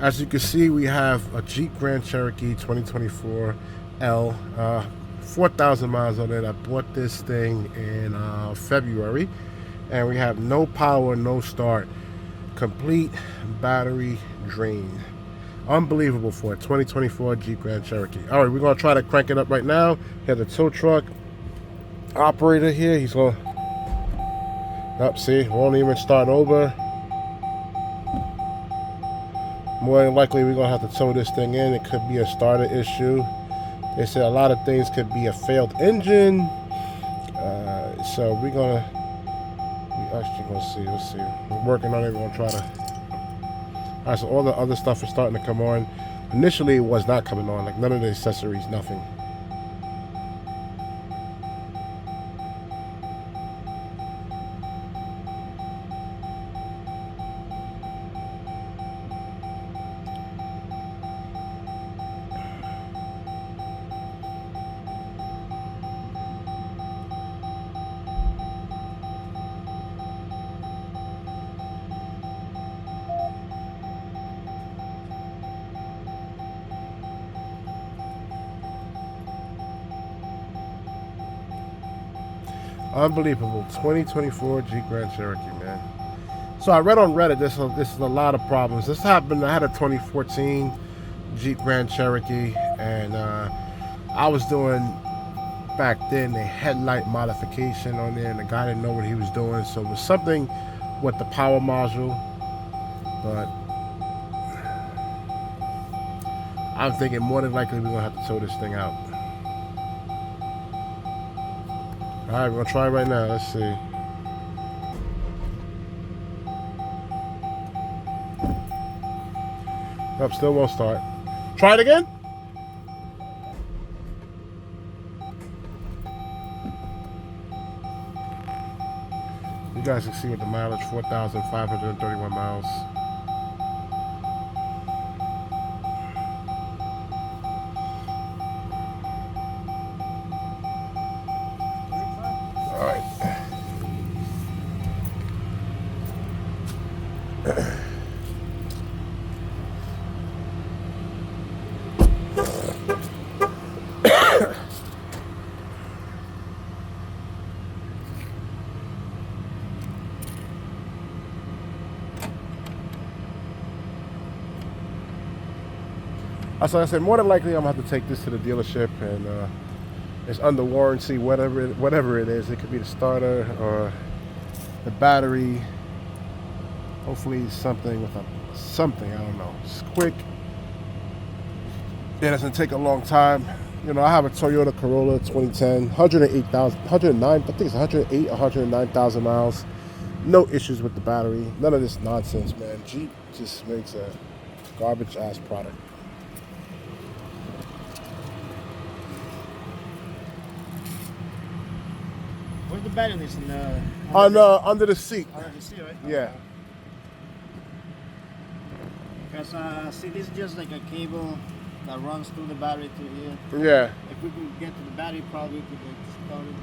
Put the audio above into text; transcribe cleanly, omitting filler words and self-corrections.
As you can see, we have a Jeep Grand Cherokee 2024 L, 4,000 miles on it. I bought this thing in February, and we have no power, no start, complete battery drain. Unbelievable for a 2024 Jeep Grand Cherokee. All right, we're gonna try to crank it up right now. We have the tow truck operator here. He's gonna, up, see, won't even start over. More than likely, we're gonna have to tow this thing in. It could be a starter issue. They said a lot of things could be a failed engine. So we actually gonna see. Let's see. We're working on it. We're gonna try to. All right. So all the other stuff is starting to come on. Initially, it was not coming on. Like none of the accessories, nothing. Unbelievable. 2024 Jeep Grand Cherokee, man. So I read on Reddit this is a lot of problems. This happened. I had a 2014 Jeep Grand Cherokee, and I was doing back then a headlight modification on there, and the guy didn't know what he was doing. So it was something with the power module, but I'm thinking more than likely we're gonna have to tow this thing out. All right, we're gonna try it right now. Let's see. Nope, still won't start. Try it again. You guys can see with the mileage, 4,531 miles. All right. So I said, more than likely, I'm gonna have to take this to the dealership, and it's under warranty, whatever it is. It could be the starter or the battery. Hopefully, something with something. I don't know. It's quick. It doesn't take a long time. You know, I have a Toyota Corolla 2010, 109. I think it's 108, 109,000 miles. No issues with the battery. None of this nonsense, man. Jeep just makes a garbage ass product. Where's the battery is in the Under the seat. under the seat, right? Yeah. Because see, this is just like a cable that runs through the battery to here. Yeah. If we could get to the battery, probably we could start it.